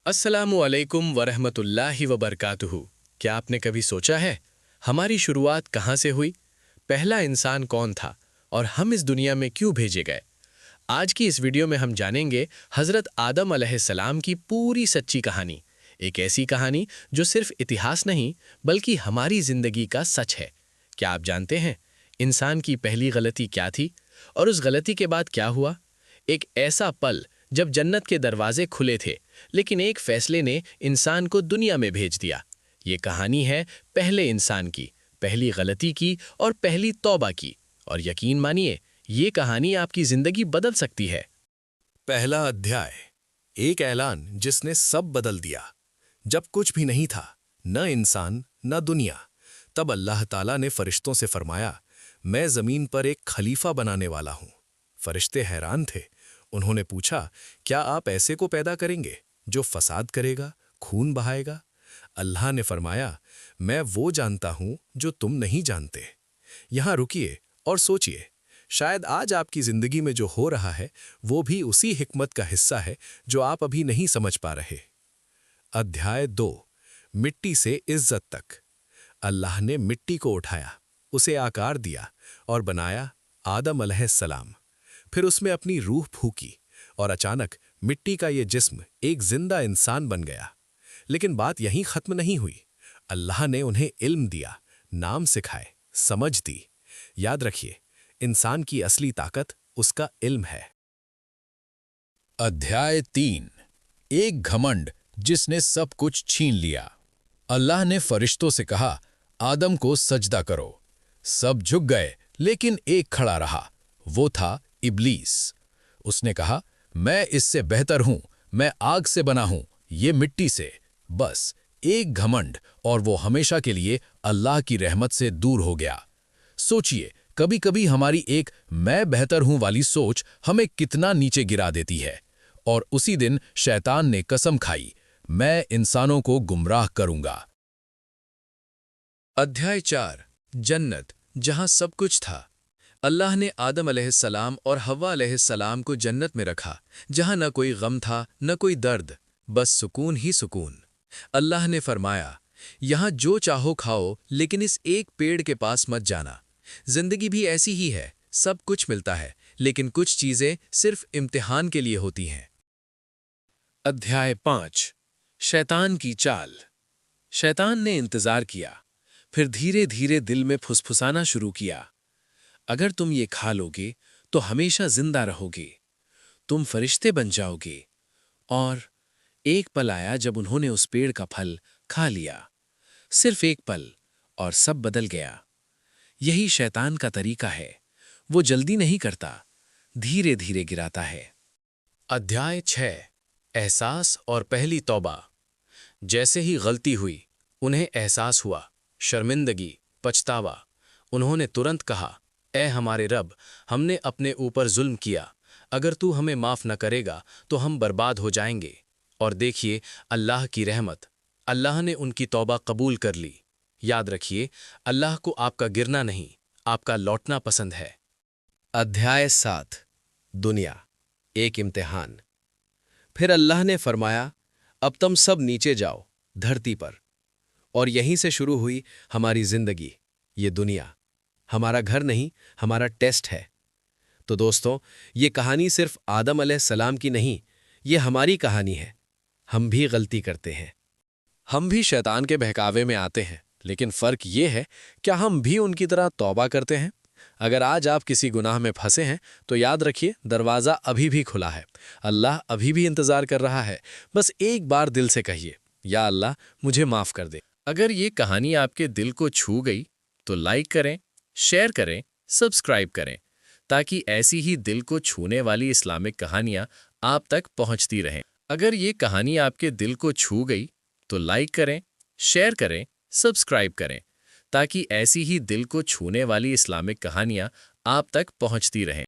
अस्सलामु अलैकुम वरहमतुल्लाहि वबरकातुहू। क्या आपने कभी सोचा है हमारी शुरुआत कहाँ से हुई? पहला इंसान कौन था और हम इस दुनिया में क्यों भेजे गए? आज की इस वीडियो में हम जानेंगे हज़रत आदम अलैहिस्सलाम की पूरी सच्ची कहानी। एक ऐसी कहानी जो सिर्फ इतिहास नहीं बल्कि हमारी ज़िंदगी का सच है। क्या आप जानते हैं इंसान की पहली गलती क्या थी और उस गलती के बाद क्या हुआ? एक ऐसा पल जब जन्नत के दरवाजे खुले थे, लेकिन एक फैसले ने इंसान को दुनिया में भेज दिया। ये कहानी है पहले इंसान की, पहली गलती की और पहली तौबा की। और यकीन मानिए, ये कहानी आपकी जिंदगी बदल सकती है। पहला अध्याय। एक ऐलान जिसने सब बदल दिया। जब कुछ भी नहीं था, न इंसान न दुनिया, तब अल्लाह ताला ने फरिश्तों से फरमाया, मैं जमीन पर एक खलीफा बनाने वाला हूं। फरिश्ते हैरान थे। उन्होंने पूछा, क्या आप ऐसे को पैदा करेंगे जो फसाद करेगा, खून बहाएगा? अल्लाह ने फरमाया, मैं वो जानता हूं जो तुम नहीं जानते। यहां रुकिए और सोचिए, शायद आज आपकी जिंदगी में जो हो रहा है वो भी उसी हिकमत का हिस्सा है जो आप अभी नहीं समझ पा रहे। अध्याय 2। मिट्टी से इज्जत तक। अल्लाह ने मिट्टी को उठाया, उसे आकार दिया और बनाया आदम अलैहिस्सलाम। फिर उसमें अपनी रूह फूकी और अचानक मिट्टी का ये जिस्म एक जिंदा इंसान बन गया। लेकिन बात यहीं खत्म नहीं हुई। अल्लाह ने उन्हें इल्म दिया, नाम सिखाए, समझ दी। याद रखिए, इंसान की असली ताकत उसका इल्म है। अध्याय 3। एक घमंड जिसने सब कुछ छीन लिया। अल्लाह ने फरिश्तों से कहा, आदम को सजदा करो। सब झुक गए, लेकिन एक खड़ा रहा। वो था इब्लीस। उसने कहा, मैं इससे बेहतर हूं, मैं आग से बना हूं, ये मिट्टी से। बस एक घमंड और वो हमेशा के लिए अल्लाह की रहमत से दूर हो गया। सोचिए, कभी कभी हमारी एक मैं बेहतर हूं वाली सोच हमें कितना नीचे गिरा देती है। और उसी दिन शैतान ने कसम खाई, मैं इंसानों को गुमराह करूंगा। अध्याय 4। जन्नत, जहां सब कुछ था। अल्लाह ने आदम अलैहिस्सलाम और हव्वा अलैहिस्सलाम को जन्नत में रखा, जहां न कोई गम था न कोई दर्द, बस सुकून ही सुकून। अल्लाह ने फरमाया, यहां जो चाहो खाओ, लेकिन इस एक पेड़ के पास मत जाना। जिंदगी भी ऐसी ही है, सब कुछ मिलता है, लेकिन कुछ चीजें सिर्फ इम्तिहान के लिए होती हैं। अध्याय 5। शैतान की चाल। शैतान ने इंतजार किया, फिर धीरे धीरे दिल में फुसफुसाना शुरू किया, अगर तुम ये खा लोगे तो हमेशा जिंदा रहोगे, तुम फरिश्ते बन जाओगे। और एक पल आया जब उन्होंने उस पेड़ का फल खा लिया। सिर्फ एक पल, और सब बदल गया। यही शैतान का तरीका है, वो जल्दी नहीं करता, धीरे धीरे गिराता है। अध्याय 6। एहसास और पहली तौबा। जैसे ही गलती हुई, उन्हें एहसास हुआ, शर्मिंदगी, पछतावा। उन्होंने तुरंत कहा, ए हमारे रब, हमने अपने ऊपर जुल्म किया, अगर तू हमें माफ़ न करेगा तो हम बर्बाद हो जाएंगे। और देखिए अल्लाह की रहमत, अल्लाह ने उनकी तौबा कबूल कर ली। याद रखिए, अल्लाह को आपका गिरना नहीं, आपका लौटना पसंद है। अध्याय 7। दुनिया, एक इम्तिहान। फिर अल्लाह ने फरमाया, अब तुम सब नीचे जाओ, धरती पर। और यहीं से शुरू हुई हमारी जिंदगी। ये दुनिया हमारा घर नहीं, हमारा टेस्ट है। तो दोस्तों, ये कहानी सिर्फ आदम अलैहिस्सलाम की नहीं, ये हमारी कहानी है। हम भी गलती करते हैं, हम भी शैतान के बहकावे में आते हैं, लेकिन फ़र्क ये है, क्या हम भी उनकी तरह तौबा करते हैं? अगर आज आप किसी गुनाह में फंसे हैं, तो याद रखिए, दरवाज़ा अभी भी खुला है। अल्लाह अभी भी इंतज़ार कर रहा है। बस एक बार दिल से कहिए, या अल्लाह, मुझे माफ़ कर दे। अगर ये कहानी आपके दिल को छू गई तो लाइक करें, शेयर करें, सब्सक्राइब करें, ताकि ऐसी ही दिल को छूने वाली इस्लामिक कहानियां आप तक पहुंचती रहें। अगर ये कहानी आपके दिल को छू गई तो लाइक करें, शेयर करें, सब्सक्राइब करें, ताकि ऐसी ही दिल को छूने वाली इस्लामिक कहानियां आप तक पहुंचती रहें।